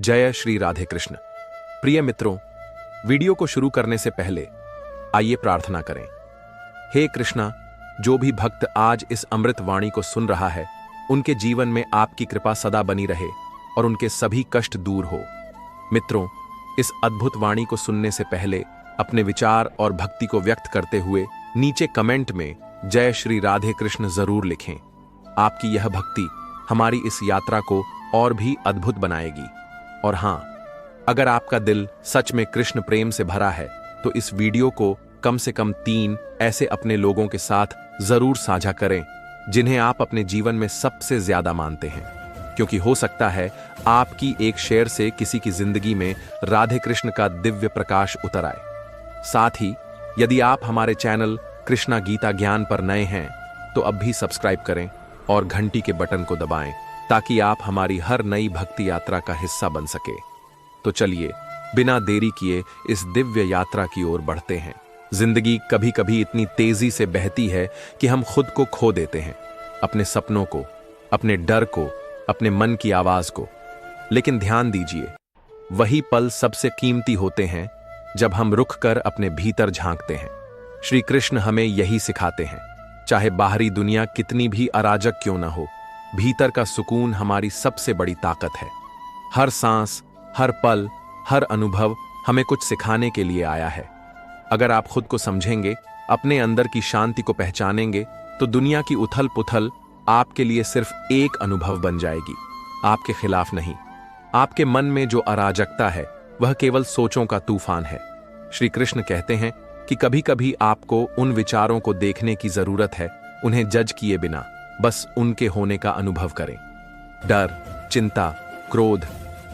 जय श्री राधे कृष्ण। प्रिय मित्रों, वीडियो को शुरू करने से पहले आइए प्रार्थना करें। हे कृष्णा, जो भी भक्त आज इस अमृत वाणी को सुन रहा है, उनके जीवन में आपकी कृपा सदा बनी रहे और उनके सभी कष्ट दूर हो। मित्रों, इस अद्भुत वाणी को सुनने से पहले अपने विचार और भक्ति को व्यक्त करते हुए नीचे कमेंट में जय श्री राधे कृष्ण जरूर लिखें। आपकी यह भक्ति हमारी इस यात्रा को और भी अद्भुत बनाएगी। और हां, अगर आपका दिल सच में कृष्ण प्रेम से भरा है तो इस वीडियो को कम से कम 3 ऐसे अपने लोगों के साथ जरूर साझा करें जिन्हें आप अपने जीवन में सबसे ज्यादा मानते हैं, क्योंकि हो सकता है आपकी एक शेयर से किसी की जिंदगी में राधे कृष्ण का दिव्य प्रकाश उतर आए। साथ ही यदि आप हमारे चैनल कृष्णा गीता ज्ञान पर नए हैं तो अब भी सब्सक्राइब करें और घंटी के बटन को दबाएं ताकि आप हमारी हर नई भक्ति यात्रा का हिस्सा बन सके। तो चलिए बिना देरी किए इस दिव्य यात्रा की ओर बढ़ते हैं। जिंदगी कभी कभी इतनी तेजी से बहती है कि हम खुद को खो देते हैं, अपने सपनों को, अपने डर को, अपने मन की आवाज को। लेकिन ध्यान दीजिए, वही पल सबसे कीमती होते हैं जब हम रुक कर अपने भीतर झांकते हैं। श्री कृष्ण हमें यही सिखाते हैं, चाहे बाहरी दुनिया कितनी भी अराजक क्यों न हो, भीतर का सुकून हमारी सबसे बड़ी ताकत है। हर सांस, हर पल, हर अनुभव हमें कुछ सिखाने के लिए आया है। अगर आप खुद को समझेंगे, अपने अंदर की शांति को पहचानेंगे, तो दुनिया की उथल पुथल आपके लिए सिर्फ एक अनुभव बन जाएगी, आपके खिलाफ नहीं। आपके मन में जो अराजकता है वह केवल सोचों का तूफान है। श्री कृष्ण कहते हैं कि कभी कभी आपको उन विचारों को देखने की जरूरत है, उन्हें जज किए बिना बस उनके होने का अनुभव करें। डर, चिंता, क्रोध,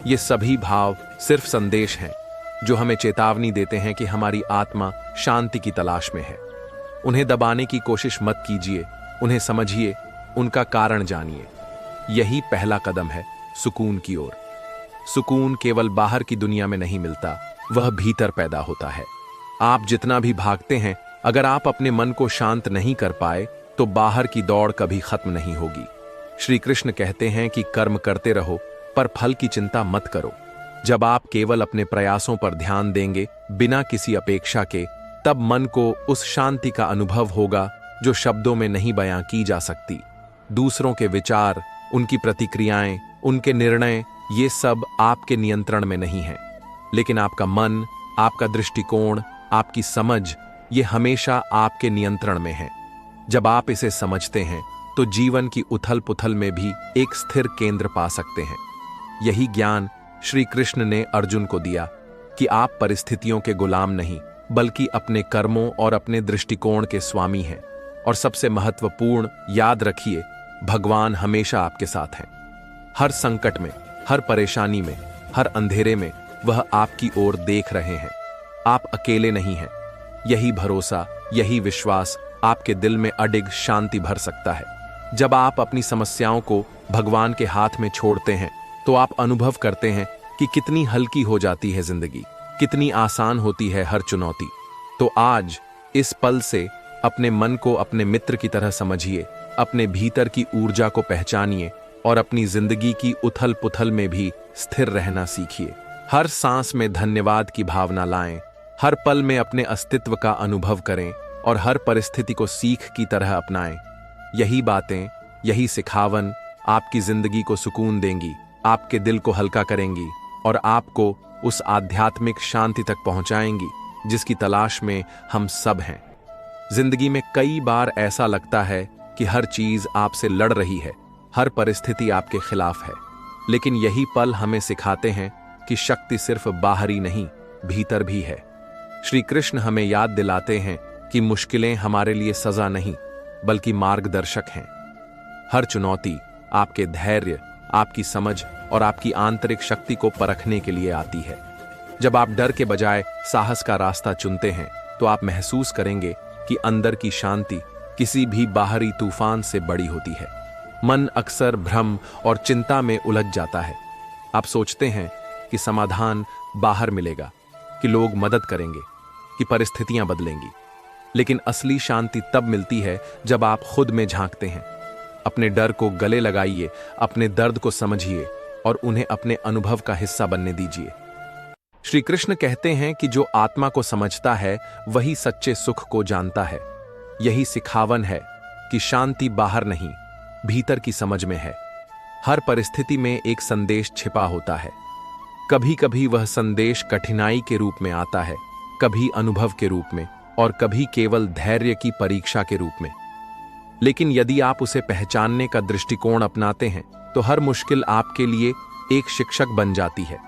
ये सभी भाव सिर्फ संदेश हैं जो हमें चेतावनी देते हैं कि हमारी आत्मा शांति की तलाश में है। उन्हें दबाने की कोशिश मत कीजिए, उन्हें समझिए, उनका कारण जानिए। यही पहला कदम है सुकून की ओर। सुकून केवल बाहर की दुनिया में नहीं मिलता, वह भीतर पैदा होता है। आप जितना भी भागते हैं, अगर आप अपने मन को शांत नहीं कर पाए तो बाहर की दौड़ कभी खत्म नहीं होगी। श्री कृष्ण कहते हैं कि कर्म करते रहो पर फल की चिंता मत करो। जब आप केवल अपने प्रयासों पर ध्यान देंगे बिना किसी अपेक्षा के, तब मन को उस शांति का अनुभव होगा जो शब्दों में नहीं बयां की जा सकती। दूसरों के विचार, उनकी प्रतिक्रियाएं, उनके निर्णय, ये सब आपके नियंत्रण में नहीं है, लेकिन आपका मन, आपका दृष्टिकोण, आपकी समझ, ये हमेशा आपके नियंत्रण में है। जब आप इसे समझते हैं तो जीवन की उथल पुथल में भी एक स्थिर केंद्र पा सकते हैं। यही ज्ञान श्री कृष्ण ने अर्जुन को दिया कि आप परिस्थितियों के गुलाम नहीं, बल्कि अपने कर्मों और अपने दृष्टिकोण के स्वामी हैं। और सबसे महत्वपूर्ण, याद रखिए, भगवान हमेशा आपके साथ हैं। हर संकट में, हर परेशानी में, हर अंधेरे में वह आपकी ओर देख रहे हैं। आप अकेले नहीं हैं। यही भरोसा, यही विश्वास आपके दिल में अडिग शांति भर सकता है। जब आप अपनी समस्याओं को भगवान के हाथ में छोड़ते हैं तो आप अनुभव करते हैं कि कितनी हल्की हो जाती है जिंदगी, कितनी आसान होती है हर चुनौती। तो आज इस पल से अपने मन को अपने मित्र की तरह समझिए, अपने भीतर की ऊर्जा को पहचानिए और अपनी जिंदगी की उथल पुथल में भी स्थिर रहना सीखिए। हर सांस में धन्यवाद की भावना लाएं, हर पल में अपने अस्तित्व का अनुभव करें और हर परिस्थिति को सीख की तरह अपनाएं। यही बातें, यही सिखावन आपकी जिंदगी को सुकून देंगी, आपके दिल को हल्का करेंगी और आपको उस आध्यात्मिक शांति तक पहुंचाएंगी जिसकी तलाश में हम सब हैं। जिंदगी में कई बार ऐसा लगता है कि हर चीज आपसे लड़ रही है, हर परिस्थिति आपके खिलाफ है, लेकिन यही पल हमें सिखाते हैं कि शक्ति सिर्फ बाहरी नहीं, भीतर भी है। श्री कृष्ण हमें याद दिलाते हैं कि मुश्किलें हमारे लिए सजा नहीं, बल्कि मार्गदर्शक हैं। हर चुनौती आपके धैर्य, आपकी समझ और आपकी आंतरिक शक्ति को परखने के लिए आती है। जब आप डर के बजाय साहस का रास्ता चुनते हैं तो आप महसूस करेंगे कि अंदर की शांति किसी भी बाहरी तूफान से बड़ी होती है। मन अक्सर भ्रम और चिंता में उलझ जाता है। आप सोचते हैं कि समाधान बाहर मिलेगा, कि लोग मदद करेंगे, कि परिस्थितियां बदलेंगी, लेकिन असली शांति तब मिलती है जब आप खुद में झांकते हैं। अपने डर को गले लगाइए, अपने दर्द को समझिए और उन्हें अपने अनुभव का हिस्सा बनने दीजिए। श्री कृष्ण कहते हैं कि जो आत्मा को समझता है वही सच्चे सुख को जानता है। यही सिखावन है कि शांति बाहर नहीं, भीतर की समझ में है। हर परिस्थिति में एक संदेश छिपा होता है। कभी कभी वह संदेश कठिनाई के रूप में आता है, कभी अनुभव के रूप में, और कभी केवल धैर्य की परीक्षा के रूप में। लेकिन यदि आप उसे पहचानने का दृष्टिकोण अपनाते हैं तो हर मुश्किल आपके लिए एक शिक्षक बन जाती है।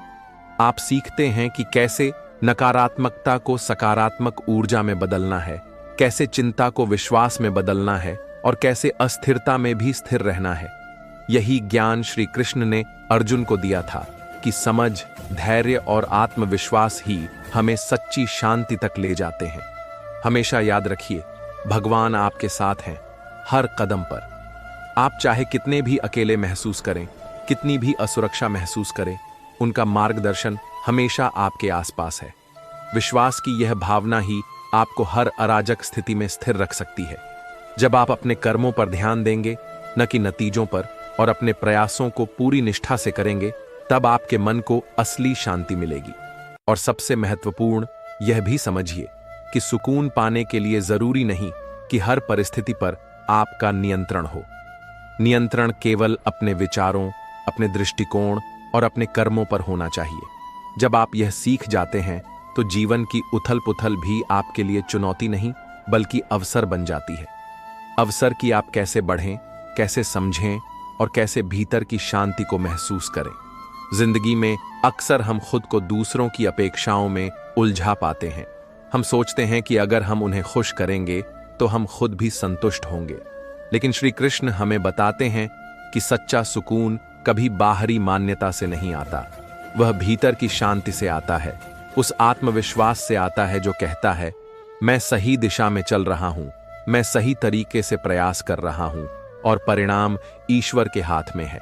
आप सीखते हैं कि कैसे नकारात्मकता को सकारात्मक ऊर्जा में बदलना है, कैसे चिंता को विश्वास में बदलना है, और कैसे अस्थिरता में भी स्थिर रहना है। यही ज्ञान श्री कृष्ण ने अर्जुन को दिया था कि समझ, धैर्य और आत्मविश्वास ही हमें सच्ची शांति तक ले जाते हैं। हमेशा याद रखिए, भगवान आपके साथ हैं हर कदम पर। आप चाहे कितने भी अकेले महसूस करें, कितनी भी असुरक्षा महसूस करें, उनका मार्गदर्शन हमेशा आपके आसपास है। विश्वास की यह भावना ही आपको हर अराजक स्थिति में स्थिर रख सकती है। जब आप अपने कर्मों पर ध्यान देंगे, न कि नतीजों पर, और अपने प्रयासों को पूरी निष्ठा से करेंगे, तब आपके मन को असली शांति मिलेगी। और सबसे महत्वपूर्ण यह भी समझिए कि सुकून पाने के लिए जरूरी नहीं कि हर परिस्थिति पर आपका नियंत्रण हो। नियंत्रण केवल अपने विचारों, अपने दृष्टिकोण और अपने कर्मों पर होना चाहिए। जब आप यह सीख जाते हैं तो जीवन की उथल पुथल भी आपके लिए चुनौती नहीं बल्कि अवसर बन जाती है। अवसर कि आप कैसे बढ़ें, कैसे समझें और कैसे भीतर की शांति को महसूस करें। जिंदगी में अक्सर हम खुद को दूसरों की अपेक्षाओं में उलझा पाते हैं। हम सोचते हैं कि अगर हम उन्हें खुश करेंगे तो हम खुद भी संतुष्ट होंगे। लेकिन श्री कृष्ण हमें बताते हैं कि सच्चा सुकून कभी बाहरी मान्यता से नहीं आता, वह भीतर की शांति से आता है। उस आत्मविश्वास से आता है जो कहता है, मैं सही दिशा में चल रहा हूं, मैं सही तरीके से प्रयास कर रहा हूं और परिणाम ईश्वर के हाथ में है।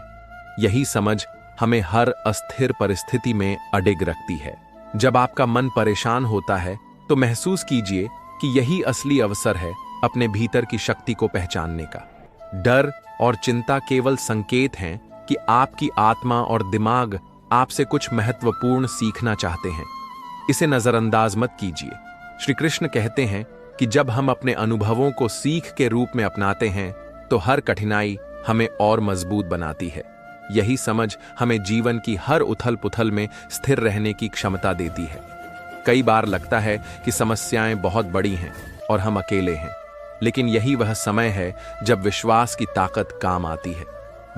यही समझ हमें हर अस्थिर परिस्थिति में अडिग रखती है। जब आपका मन परेशान होता है तो महसूस कीजिए कि यही असली अवसर है अपने भीतर की शक्ति को पहचानने का। डर और चिंता केवल संकेत हैं कि आपकी आत्मा और दिमाग आपसे कुछ महत्वपूर्ण सीखना चाहते हैं। इसे नजरअंदाज मत कीजिए। श्री कृष्ण कहते हैं कि जब हम अपने अनुभवों को सीख के रूप में अपनाते हैं तो हर कठिनाई हमें और मजबूत बनाती है। यही समझ हमें जीवन की हर उथल पुथल में स्थिर रहने की क्षमता देती है। कई बार लगता है कि समस्याएं बहुत बड़ी हैं और हम अकेले हैं, लेकिन यही वह समय है जब विश्वास की ताकत काम आती है।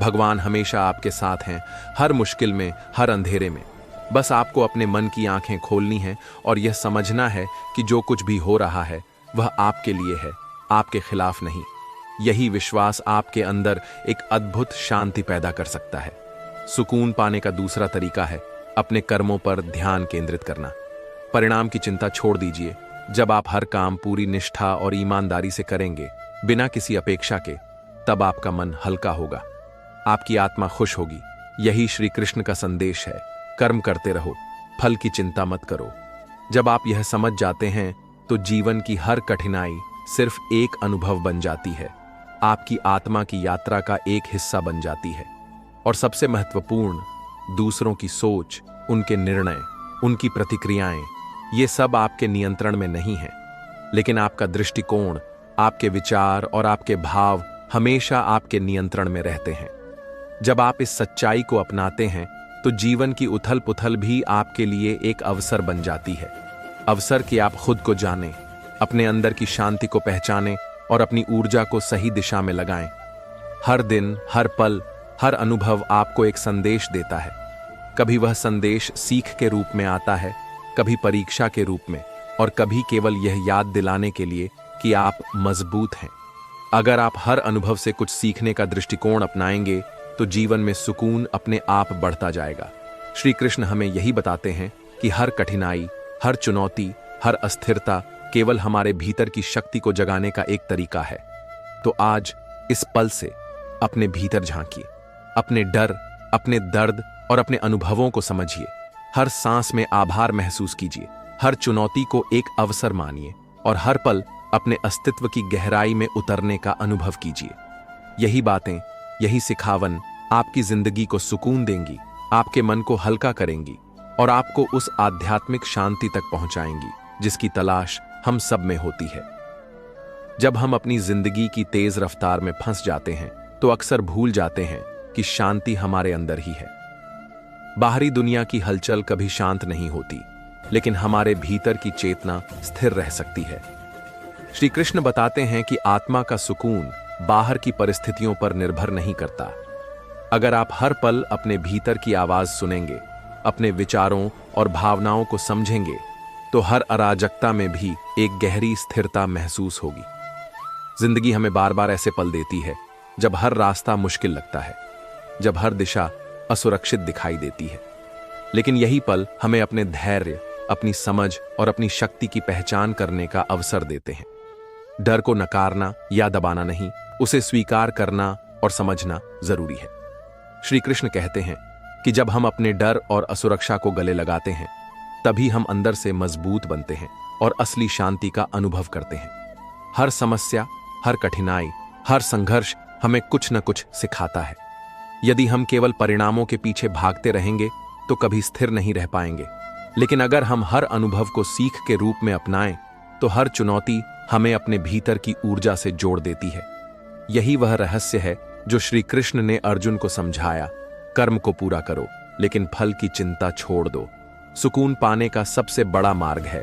भगवान हमेशा आपके साथ हैं, हर मुश्किल में, हर अंधेरे में। बस आपको अपने मन की आंखें खोलनी है और यह समझना है कि जो कुछ भी हो रहा है वह आपके लिए है, आपके खिलाफ नहीं। यही विश्वास आपके अंदर एक अद्भुत शांति पैदा कर सकता है। सुकून पाने का दूसरा तरीका है अपने कर्मों पर ध्यान केंद्रित करना। परिणाम की चिंता छोड़ दीजिए। जब आप हर काम पूरी निष्ठा और ईमानदारी से करेंगे, बिना किसी अपेक्षा के, तब आपका मन हल्का होगा, आपकी आत्मा खुश होगी। यही श्री कृष्ण का संदेश है, कर्म करते रहो, फल की चिंता मत करो। जब आप यह समझ जाते हैं तो जीवन की हर कठिनाई सिर्फ एक अनुभव बन जाती है, आपकी आत्मा की यात्रा का एक हिस्सा बन जाती है। और सबसे महत्वपूर्ण, दूसरों की सोच, उनके निर्णय, उनकी प्रतिक्रियाएं, ये सब आपके नियंत्रण में नहीं है, लेकिन आपका दृष्टिकोण, आपके विचार और आपके भाव हमेशा आपके नियंत्रण में रहते हैं। जब आप इस सच्चाई को अपनाते हैं तो जीवन की उथल पुथल भी आपके लिए एक अवसर बन जाती है। अवसर कि आप खुद को जानें, अपने अंदर की शांति को पहचानें और अपनी ऊर्जा को सही दिशा में लगाएं। हर दिन, हर पल, हर अनुभव आपको एक संदेश देता है। कभी वह संदेश सीख के रूप में आता है, कभी परीक्षा के रूप में, और कभी केवल यह याद दिलाने के लिए कि आप मजबूत हैं। अगर आप हर अनुभव से कुछ सीखने का दृष्टिकोण अपनाएंगे तो जीवन में सुकून अपने आप बढ़ता जाएगा। श्री कृष्ण हमें यही बताते हैं कि हर कठिनाई, हर चुनौती, हर अस्थिरता केवल हमारे भीतर की शक्ति को जगाने का एक तरीका है। तो आज इस पल से अपने भीतर झांकिए, अपने डर, अपने दर्द और अपने अनुभवों को समझिए। हर सांस में आभार महसूस कीजिए, हर चुनौती को एक अवसर मानिए और हर पल अपने अस्तित्व की गहराई में उतरने का अनुभव कीजिए। यही बातें, यही सिखावन आपकी जिंदगी को सुकून देंगी आपके मन को हल्का करेंगी और आपको उस आध्यात्मिक शांति तक पहुंचाएंगी जिसकी तलाश हम सब में होती है। जब हम अपनी जिंदगी की तेज रफ्तार में फंस जाते हैं तो अक्सर भूल जाते हैं कि शांति हमारे अंदर ही है। बाहरी दुनिया की हलचल कभी शांत नहीं होती, लेकिन हमारे भीतर की चेतना स्थिर रह सकती है। श्री कृष्ण बताते हैं कि आत्मा का सुकून बाहर की परिस्थितियों पर निर्भर नहीं करता। अगर आप हर पल अपने भीतर की आवाज सुनेंगे, अपने विचारों और भावनाओं को समझेंगे, तो हर अराजकता में भी एक गहरी स्थिरता महसूस होगी। जिंदगी हमें बार बार ऐसे पल देती है जब हर रास्ता मुश्किल लगता है, जब हर दिशा असुरक्षित दिखाई देती है। लेकिन यही पल हमें अपने धैर्य, अपनी समझ और अपनी शक्ति की पहचान करने का अवसर देते हैं। डर को नकारना या दबाना नहीं, उसे स्वीकार करना और समझना जरूरी है। श्री कृष्ण कहते हैं कि जब हम अपने डर और असुरक्षा को गले लगाते हैं, तभी हम अंदर से मजबूत बनते हैं और असली शांति का अनुभव करते हैं। हर समस्या, हर कठिनाई, हर संघर्ष हमें कुछ न कुछ सिखाता है। यदि हम केवल परिणामों के पीछे भागते रहेंगे तो कभी स्थिर नहीं रह पाएंगे। लेकिन अगर हम हर अनुभव को सीख के रूप में अपनाएं, तो हर चुनौती हमें अपने भीतर की ऊर्जा से जोड़ देती है। यही वह रहस्य है जो श्री कृष्ण ने अर्जुन को समझाया। कर्म को पूरा करो, लेकिन फल की चिंता छोड़ दो। सुकून पाने का सबसे बड़ा मार्ग है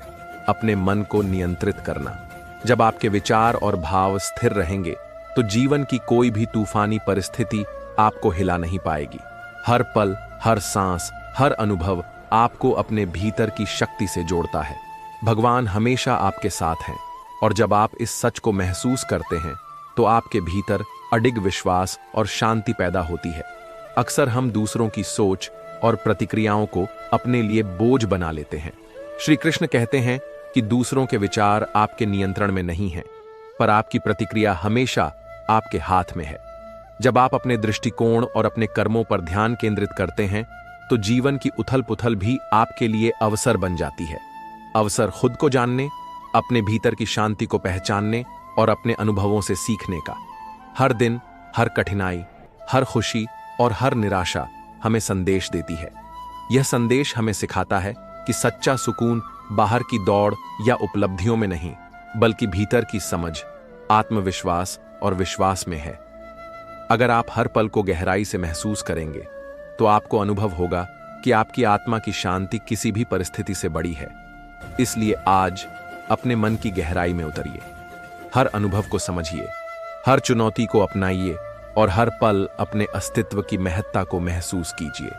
अपने मन को नियंत्रित करना। जब आपके विचार और भाव स्थिर रहेंगे, तो जीवन की कोई भी तूफानी परिस्थिति आपको हिला नहीं पाएगी। हर पल, हर सांस, हर अनुभव आपको अपने भीतर की शक्ति से जोड़ता है। भगवान हमेशा आपके साथ हैं, और जब आप इस सच को महसूस करते हैं, तो आपके भीतर अडिग विश्वास और शांति पैदा होती है। अक्सर हम दूसरों की सोच और प्रतिक्रियाओं को अपने लिए बोझ बना लेते हैं। श्री कृष्ण कहते हैं कि दूसरों के विचार आपके नियंत्रण में नहीं हैं, पर आपकी प्रतिक्रिया हमेशा आपके हाथ में है। जब आप अपने दृष्टिकोण और अपने कर्मों पर ध्यान केंद्रित करते हैं, तो जीवन की उथल पुथल भी आपके लिए अवसर बन जाती है। अवसर खुद को जानने, अपने भीतर की शांति को पहचानने और अपने अनुभवों से सीखने का। हर दिन, हर कठिनाई, हर खुशी और हर निराशा हमें संदेश देती है। यह संदेश हमें सिखाता है कि सच्चा सुकून बाहर की दौड़ या उपलब्धियों में नहीं, बल्कि भीतर की समझ, आत्मविश्वास और विश्वास में है। अगर आप हर पल को गहराई से महसूस करेंगे, तो आपको अनुभव होगा कि आपकी आत्मा की शांति किसी भी परिस्थिति से बड़ी है। इसलिए आज अपने मन की गहराई में उतरिए, हर अनुभव को समझिए, हर चुनौती को अपनाइए और हर पल अपने अस्तित्व की महत्ता को महसूस कीजिए।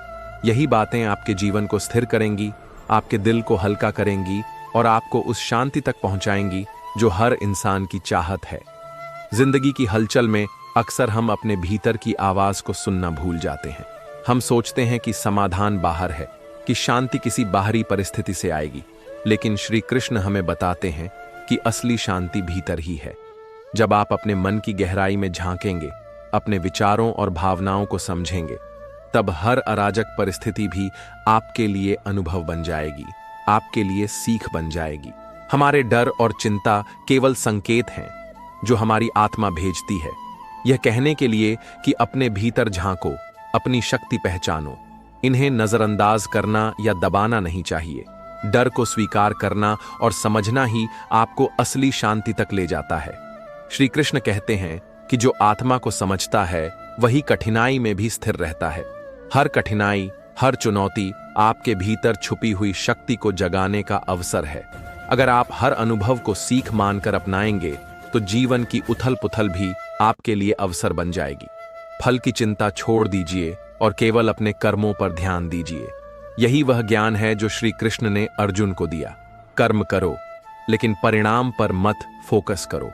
यही बातें आपके जीवन को स्थिर करेंगी, आपके दिल को हल्का करेंगी और आपको उस शांति तक पहुंचाएंगी जो हर इंसान की चाहत है। जिंदगी की हलचल में अक्सर हम अपने भीतर की आवाज को सुनना भूल जाते हैं। हम सोचते हैं कि समाधान बाहर है, कि शांति किसी बाहरी परिस्थिति से आएगी, लेकिन श्री कृष्ण हमें बताते हैं कि असली शांति भीतर ही है। जब आप अपने मन की गहराई में झांकेंगे, अपने विचारों और भावनाओं को समझेंगे, तब हर अराजक परिस्थिति भी आपके लिए अनुभव बन जाएगी, आपके लिए सीख बन जाएगी। हमारे डर और चिंता केवल संकेत हैं जो हमारी आत्मा भेजती है, यह कहने के लिए कि अपने भीतर झांको, अपनी शक्ति पहचानो। इन्हें नजरअंदाज करना या दबाना नहीं चाहिए। डर को स्वीकार करना और समझना ही आपको असली शांति तक ले जाता है। श्री कृष्ण कहते हैं कि जो आत्मा को समझता है, वही कठिनाई में भी स्थिर रहता है। हर कठिनाई, हर चुनौती आपके भीतर छुपी हुई शक्ति को जगाने का अवसर है। अगर आप हर अनुभव को सीख मानकर अपनाएंगे, तो जीवन की उथल पुथल भी आपके लिए अवसर बन जाएगी। फल की चिंता छोड़ दीजिए और केवल अपने कर्मों पर ध्यान दीजिए। यही वह ज्ञान है जो श्री कृष्ण ने अर्जुन को दिया। कर्म करो, लेकिन परिणाम पर मत फोकस करो।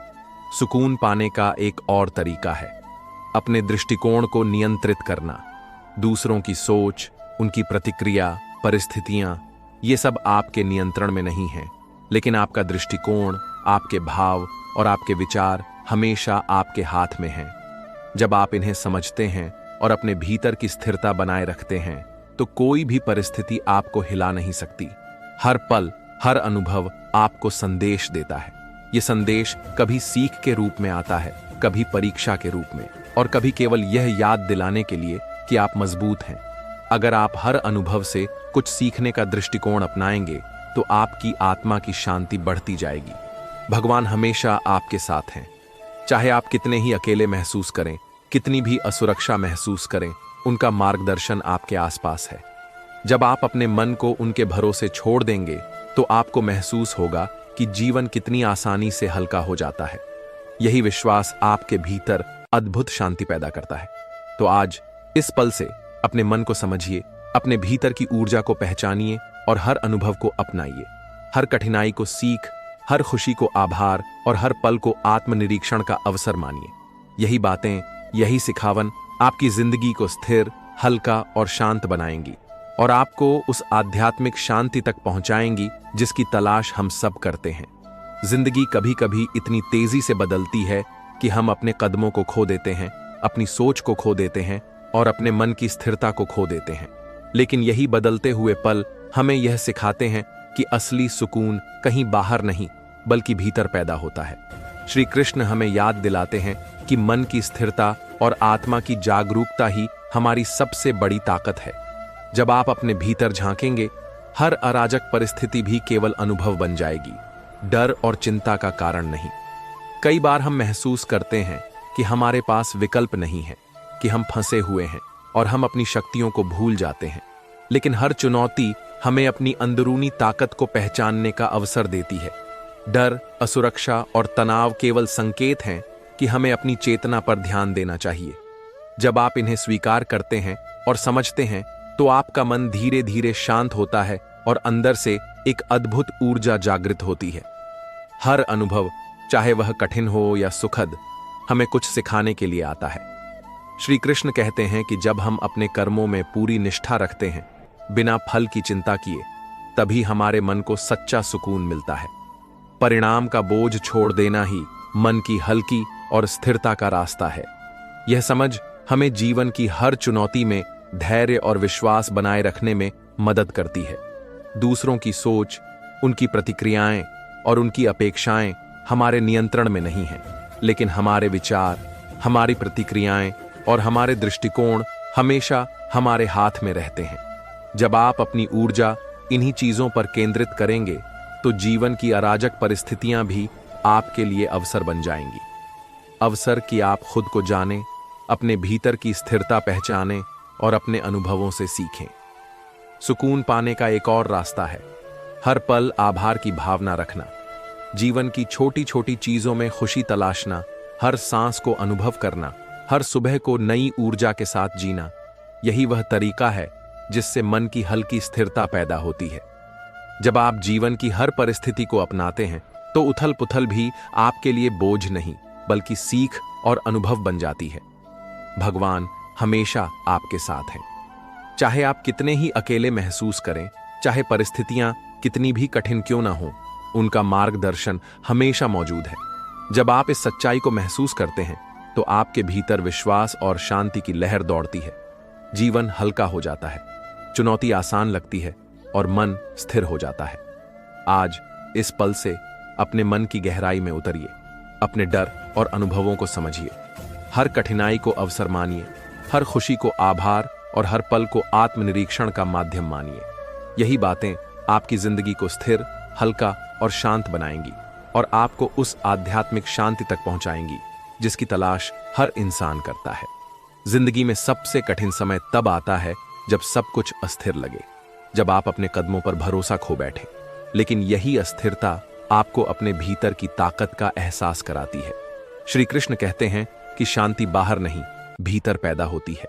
सुकून पाने का एक और तरीका है अपने दृष्टिकोण को नियंत्रित करना। दूसरों की सोच, उनकी प्रतिक्रिया, परिस्थितियां, ये सब आपके नियंत्रण में नहीं है, लेकिन आपका दृष्टिकोण, आपके भाव और आपके विचार हमेशा आपके हाथ में हैं। जब आप इन्हें समझते हैं और अपने भीतर की स्थिरता बनाए रखते हैं, तो कोई भी परिस्थिति आपको हिला नहीं सकती। हर पल, हर अनुभव आपको संदेश देता है। ये संदेश कभी सीख के रूप में आता है, कभी परीक्षा के रूप में, और कभी केवल यह याद दिलाने के लिए कि आप मजबूत हैं। अगर आप हर अनुभव से कुछ सीखने का दृष्टिकोण अपनाएंगे तो आपकी आत्मा की शांति बढ़ती जाएगी। भगवान हमेशा आपके साथ हैं। चाहे आप कितने ही अकेले महसूस करें, कितनी भी असुरक्षा महसूस करें, उनका मार्गदर्शन आपके आसपास है। जब आप अपने मन को उनके भरोसे छोड़ देंगे तो आपको महसूस होगा कि जीवन कितनी आसानी से हल्का हो जाता है। यही विश्वास आपके भीतर अद्भुत शांति पैदा करता है। तो आज इस पल से अपने मन को समझिए, अपने भीतर की ऊर्जा को पहचानिए और हर अनुभव को अपनाइए। हर कठिनाई को सीख, हर खुशी को आभार और हर पल को आत्मनिरीक्षण का अवसर मानिए। यही बातें, यही सिखावन आपकी जिंदगी को स्थिर, हल्का और शांत बनाएंगी और आपको उस आध्यात्मिक शांति तक पहुंचाएंगी जिसकी तलाश हम सब करते हैं। जिंदगी कभी कभी इतनी तेजी से बदलती है कि हम अपने कदमों को खो देते हैं, अपनी सोच को खो देते हैं और अपने मन की स्थिरता को खो देते हैं। लेकिन यही बदलते हुए पल हमें यह सिखाते हैं कि असली सुकून कहीं बाहर नहीं बल्कि भीतर पैदा होता है। श्री कृष्ण हमें याद दिलाते हैं कि मन की स्थिरता और आत्मा की जागरूकता ही हमारी सबसे बड़ी ताकत है। जब आप अपने भीतर झांकेंगे, हर अराजक परिस्थिति भी केवल अनुभव बन जाएगी, डर और चिंता का कारण नहीं। कई बार हम महसूस करते हैं कि हमारे पास विकल्प नहीं है, कि हम फंसे हुए हैं और हम अपनी शक्तियों को भूल जाते हैं। लेकिन हर चुनौती हमें अपनी अंदरूनी ताकत को पहचानने का अवसर देती है। डर, असुरक्षा और तनाव केवल संकेत हैं कि हमें अपनी चेतना पर ध्यान देना चाहिए। जब आप इन्हें स्वीकार करते हैं और समझते हैं तो आपका मन धीरे धीरे शांत होता है और अंदर से एक अद्भुत ऊर्जा जागृत होती है। हर अनुभव, चाहे वह कठिन हो या सुखद, हमें कुछ सिखाने के लिए आता है। श्री कृष्ण कहते हैं कि जब हम अपने कर्मों में पूरी निष्ठा रखते हैं, बिना फल की चिंता किए, तभी हमारे मन को सच्चा सुकून मिलता है। परिणाम का बोझ छोड़ देना ही मन की हल्की और स्थिरता का रास्ता है। यह समझ हमें जीवन की हर चुनौती में धैर्य और विश्वास बनाए रखने में मदद करती है। दूसरों की सोच, उनकी प्रतिक्रियाएं और उनकी अपेक्षाएं हमारे नियंत्रण में नहीं हैं, लेकिन हमारे विचार, हमारी प्रतिक्रियाएं और हमारे दृष्टिकोण हमेशा हमारे हाथ में रहते हैं। जब आप अपनी ऊर्जा इन्हीं चीजों पर केंद्रित करेंगे तो जीवन की अराजक परिस्थितियां भी आपके लिए अवसर बन जाएंगी। अवसर कि आप खुद को जानें, अपने भीतर की स्थिरता पहचानें और अपने अनुभवों से सीखें। सुकून पाने का एक और रास्ता है हर पल आभार की भावना रखना। जीवन की छोटी छोटी चीजों में खुशी तलाशना, हर सांस को अनुभव करना, हर सुबह को नई ऊर्जा के साथ जीना, यही वह तरीका है जिससे मन की हल्की स्थिरता पैदा होती है। जब आप जीवन की हर परिस्थिति को अपनाते हैं तो उथल पुथल भी आपके लिए बोझ नहीं बल्कि सीख और अनुभव बन जाती है। भगवान हमेशा आपके साथ हैं। चाहे आप कितने ही अकेले महसूस करें, चाहे परिस्थितियां कितनी भी कठिन क्यों ना हो, उनका मार्गदर्शन हमेशा मौजूद है। जब आप इस सच्चाई को महसूस करते हैं तो आपके भीतर विश्वास और शांति की लहर दौड़ती है। जीवन हल्का हो जाता है, चुनौती आसान लगती है और मन स्थिर हो जाता है। आज इस पल से अपने मन की गहराई में उतरिए, अपने डर और अनुभवों को समझिए, हर कठिनाई को अवसर मानिए, हर खुशी को आभार और हर पल को आत्मनिरीक्षण का माध्यम मानिए। यही बातें आपकी जिंदगी को स्थिर, हल्का और शांत बनाएंगी और आपको उस आध्यात्मिक शांति तक पहुंचाएंगी जिसकी तलाश हर इंसान करता है। जिंदगी में सबसे कठिन समय तब आता है जब सब कुछ अस्थिर लगे, जब आप अपने कदमों पर भरोसा खो बैठे। लेकिन यही अस्थिरता आपको अपने भीतर की ताकत का एहसास कराती है। श्री कृष्ण कहते हैं कि शांति बाहर नहीं, भीतर पैदा होती है।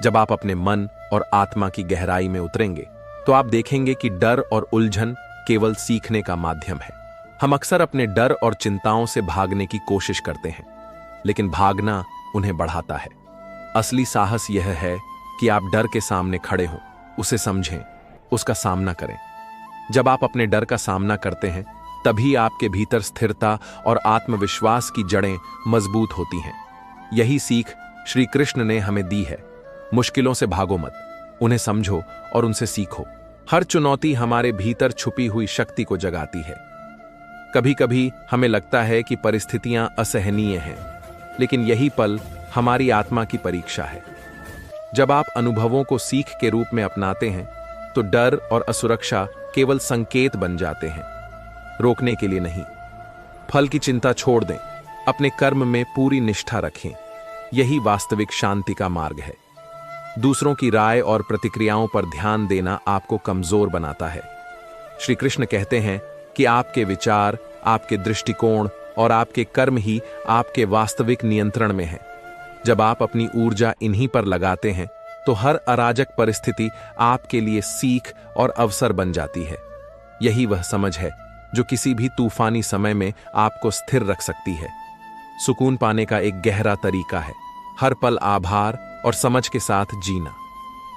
जब आप अपने मन और आत्मा की गहराई में उतरेंगे तो आप देखेंगे कि डर और उलझन केवल सीखने का माध्यम है। हम अक्सर अपने डर और चिंताओं से भागने की कोशिश करते हैं, लेकिन भागना उन्हें बढ़ाता है। असली साहस यह है कि आप डर के सामने खड़े हों, उसे समझें, उसका सामना करें। जब आप अपने डर का सामना करते हैं तभी आपके भीतर स्थिरता और आत्मविश्वास की जड़ें मजबूत होती हैं। यही सीख श्री कृष्ण ने हमें दी है। मुश्किलों से भागो मत, उन्हें समझो और उनसे सीखो। हर चुनौती हमारे भीतर छुपी हुई शक्ति को जगाती है। कभी कभी हमें लगता है कि परिस्थितियां असहनीय हैं, लेकिन यही पल हमारी आत्मा की परीक्षा है। जब आप अनुभवों को सीख के रूप में अपनाते हैं तो डर और असुरक्षा केवल संकेत बन जाते हैं, रोकने के लिए नहीं। फल की चिंता छोड़ दें, अपने कर्म में पूरी निष्ठा रखें। यही वास्तविक शांति का मार्ग है। दूसरों की राय और प्रतिक्रियाओं पर ध्यान देना आपको कमजोर बनाता है। श्री कृष्ण कहते हैं कि आपके विचार, आपके दृष्टिकोण और आपके कर्म ही आपके वास्तविक नियंत्रण में हैं। जब आप अपनी ऊर्जा इन्हीं पर लगाते हैं तो हर अराजक परिस्थिति आपके लिए सीख और अवसर बन जाती है। यही वह समझ है जो किसी भी तूफानी समय में आपको स्थिर रख सकती है। सुकून पाने का एक गहरा तरीका है हर पल आभार और समझ के साथ जीना।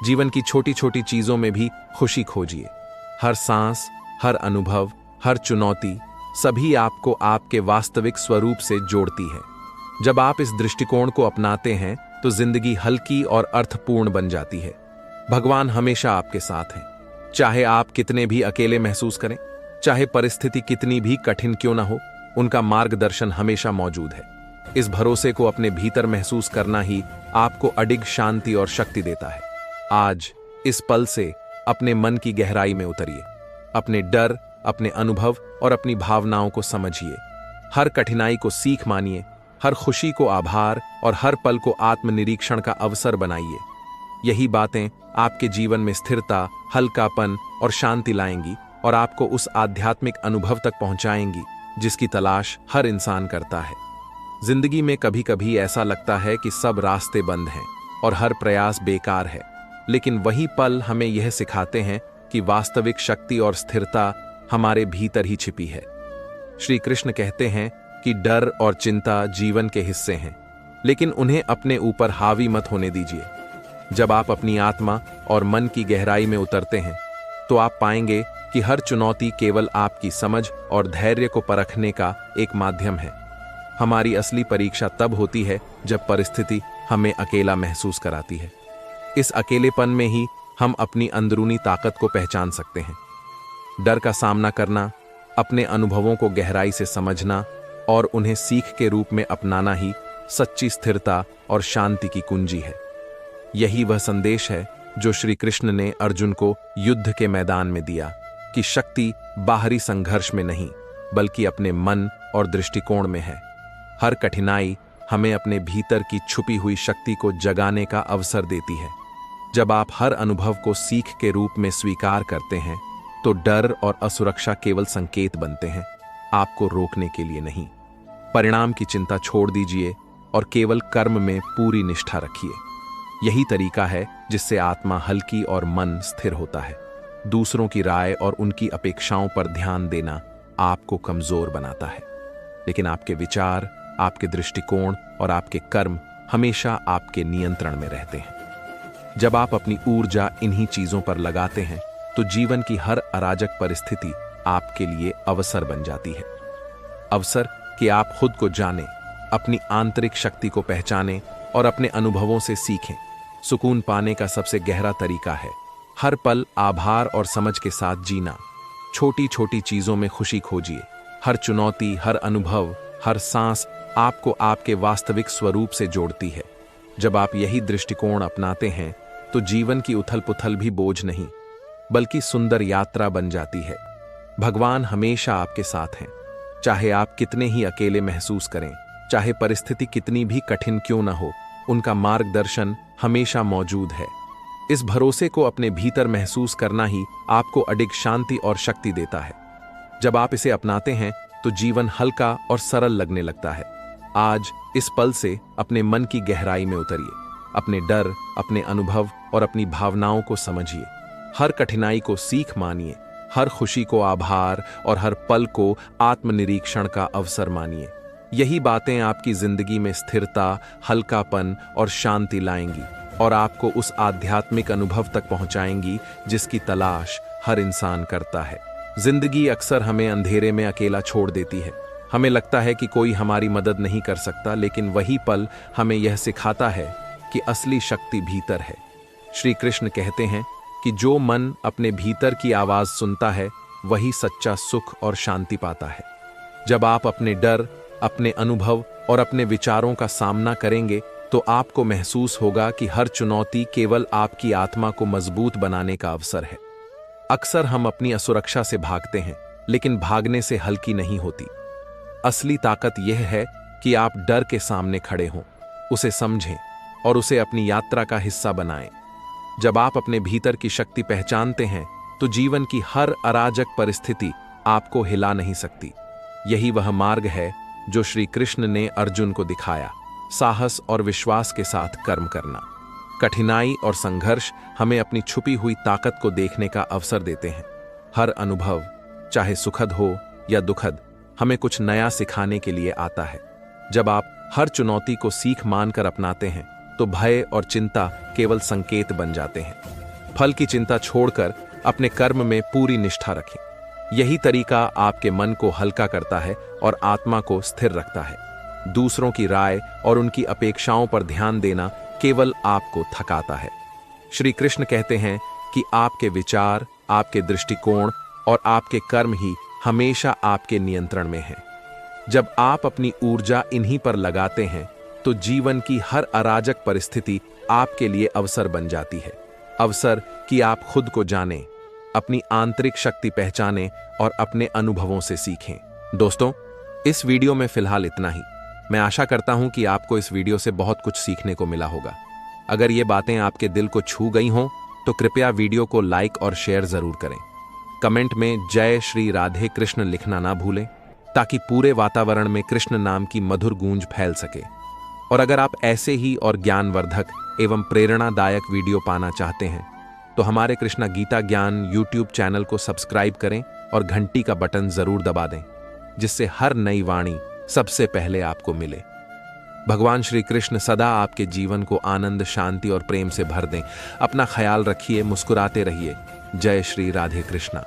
जीवन की छोटी छोटी चीजों में भी खुशी खोजिए। हर सांस, हर अनुभव, हर चुनौती सभी आपको आपके वास्तविक स्वरूप से जोड़ती है। जब आप इस दृष्टिकोण को अपनाते हैं तो जिंदगी हल्की और अर्थपूर्ण बन जाती है। भगवान हमेशा आपके साथ हैं, चाहे आप कितने भी अकेले महसूस करें, चाहे परिस्थिति कितनी भी कठिन क्यों ना हो, उनका मार्गदर्शन हमेशा मौजूद है। इस भरोसे को अपने भीतर महसूस करना ही आपको अडिग शांति और शक्ति देता है। आज इस पल से अपने मन की गहराई में उतरिए। अपने डर, अपने अनुभव और अपनी भावनाओं को समझिए। हर कठिनाई को सीख मानिए, हर खुशी को आभार और हर पल को आत्मनिरीक्षण का अवसर बनाइए। यही बातें आपके जीवन में स्थिरता, हल्कापन और शांति लाएंगी और आपको उस आध्यात्मिक अनुभव तक पहुंचाएंगी जिसकी तलाश हर इंसान करता है। जिंदगी में कभी कभी ऐसा लगता है कि सब रास्ते बंद हैं और हर प्रयास बेकार है, लेकिन वही पल हमें यह सिखाते हैं कि वास्तविक शक्ति और स्थिरता हमारे भीतर ही छिपी है। श्री कृष्ण कहते हैं कि डर और चिंता जीवन के हिस्से हैं, लेकिन उन्हें अपने ऊपर हावी मत होने दीजिए। जब आप अपनी आत्मा और मन की गहराई में उतरते हैं तो आप पाएंगे कि हर चुनौती केवल आपकी समझ और धैर्य को परखने का एक माध्यम है। हमारी असली परीक्षा तब होती है जब परिस्थिति हमें अकेला महसूस कराती है। इस अकेलेपन में ही हम अपनी अंदरूनी ताकत को पहचान सकते हैं। डर का सामना करना, अपने अनुभवों को गहराई से समझना और उन्हें सीख के रूप में अपनाना ही सच्ची स्थिरता और शांति की कुंजी है। यही वह संदेश है जो श्री कृष्ण ने अर्जुन को युद्ध के मैदान में दिया कि शक्ति बाहरी संघर्ष में नहीं बल्कि अपने मन और दृष्टिकोण में है। हर कठिनाई हमें अपने भीतर की छुपी हुई शक्ति को जगाने का अवसर देती है। जब आप हर अनुभव को सीख के रूप में स्वीकार करते हैं तो डर और असुरक्षा केवल संकेत बनते हैं, आपको रोकने के लिए नहीं। परिणाम की चिंता छोड़ दीजिए और केवल कर्म में पूरी निष्ठा रखिए। यही तरीका है जिससे आत्मा हल्की और मन स्थिर होता है। दूसरों की राय और उनकी अपेक्षाओं पर ध्यान देना आपको कमजोर बनाता है, लेकिन आपके विचार, आपके दृष्टिकोण और आपके कर्म हमेशा आपके नियंत्रण में रहते हैं। जब आप अपनी ऊर्जा इन्हीं चीजों पर लगाते हैं तो जीवन की हर अराजक परिस्थिति आपके लिए अवसर बन जाती है। अवसर कि आप खुद को जानें, अपनी आंतरिक शक्ति को पहचानें और अपने अनुभवों से सीखें। सुकून पाने का सबसे गहरा तरीका है हर पल आभार और समझ के साथ जीना। छोटी छोटी चीजों में खुशी खोजिए। हर चुनौती, हर अनुभव, हर सांस आपको आपके वास्तविक स्वरूप से जोड़ती है। जब आप यही दृष्टिकोण अपनाते हैं तो जीवन की उथल पुथल भी बोझ नहीं बल्कि सुंदर यात्रा बन जाती है। भगवान हमेशा आपके साथ हैं, चाहे आप कितने ही अकेले महसूस करें, चाहे परिस्थिति कितनी भी कठिन क्यों न हो, उनका मार्गदर्शन हमेशा मौजूद है। इस भरोसे को अपने भीतर महसूस करना ही आपको अडिग शांति और शक्ति देता है। जब आप इसे अपनाते हैं तो जीवन हल्का और सरल लगने लगता है। आज इस पल से अपने मन की गहराई में उतरिए। अपने डर, अपने अनुभव और अपनी भावनाओं को समझिए। हर कठिनाई को सीख मानिए, हर खुशी को आभार और हर पल को आत्मनिरीक्षण का अवसर मानिए। यही बातें आपकी जिंदगी में स्थिरता, हल्कापन और शांति लाएंगी और आपको उस आध्यात्मिक अनुभव तक पहुंचाएंगी जिसकी तलाश हर इंसान करता है। जिंदगी अक्सर हमें अंधेरे में अकेला छोड़ देती है। हमें लगता है कि कोई हमारी मदद नहीं कर सकता, लेकिन वही पल हमें यह सिखाता है कि असली शक्ति भीतर है। श्री कृष्ण कहते हैं कि जो मन अपने भीतर की आवाज सुनता है वही सच्चा सुख और शांति पाता है। जब आप अपने डर, अपने अनुभव और अपने विचारों का सामना करेंगे तो आपको महसूस होगा कि हर चुनौती केवल आपकी आत्मा को मजबूत बनाने का अवसर है। अक्सर हम अपनी असुरक्षा से भागते हैं, लेकिन भागने से हल्की नहीं होती। असली ताकत यह है कि आप डर के सामने खड़े हों, उसे समझें और उसे अपनी यात्रा का हिस्सा बनाएं। जब आप अपने भीतर की शक्ति पहचानते हैं तो जीवन की हर अराजक परिस्थिति आपको हिला नहीं सकती। यही वह मार्ग है जो श्री कृष्ण ने अर्जुन को दिखाया, साहस और विश्वास के साथ कर्म करना। कठिनाई और संघर्ष हमें अपनी छुपी हुई ताकत को देखने का अवसर देते हैं। हर अनुभव, चाहे सुखद हो या दुखद, हमें कुछ नया सिखाने के लिए आता है। जब आप हर चुनौती को सीख मानकर अपनाते हैं तो भय और चिंता केवल संकेत बन जाते हैं। फल की चिंता छोड़कर अपने कर्म में पूरी निष्ठा रखें। यही तरीका आपके मन को हल्का करता है और आत्मा को स्थिर रखता है। दूसरों की राय और उनकी अपेक्षाओं पर ध्यान देना केवल आपको थकाता है। श्री कृष्ण कहते हैं कि आपके विचार, आपके दृष्टिकोण और आपके कर्म ही हमेशा आपके नियंत्रण में हैं। जब आप अपनी ऊर्जा इन्हीं पर लगाते हैं तो जीवन की हर अराजक परिस्थिति आपके लिए अवसर बन जाती है। अवसर कि आप खुद को जानें, अपनी आंतरिक शक्ति पहचानें और अपने अनुभवों से सीखें। दोस्तों, इस वीडियो में फिलहाल इतना ही। मैं आशा करता हूं कि आपको इस वीडियो से बहुत कुछ सीखने को मिला होगा। अगर ये बातें आपके दिल को छू गई हों तो कृपया वीडियो को लाइक और शेयर जरूर करें। कमेंट में जय श्री राधे कृष्ण लिखना ना भूलें, ताकि पूरे वातावरण में कृष्ण नाम की मधुर गूंज फैल सके। और अगर आप ऐसे ही और ज्ञानवर्धक एवं प्रेरणादायक वीडियो पाना चाहते हैं तो हमारे कृष्णा गीता ज्ञान यूट्यूब चैनल को सब्सक्राइब करें और घंटी का बटन जरूर दबा दें, जिससे हर नई वाणी सबसे पहले आपको मिले। भगवान श्री कृष्ण सदा आपके जीवन को आनंद, शांति और प्रेम से भर दें। अपना ख्याल रखिए, मुस्कुराते रहिए। जय श्री राधे कृष्णा।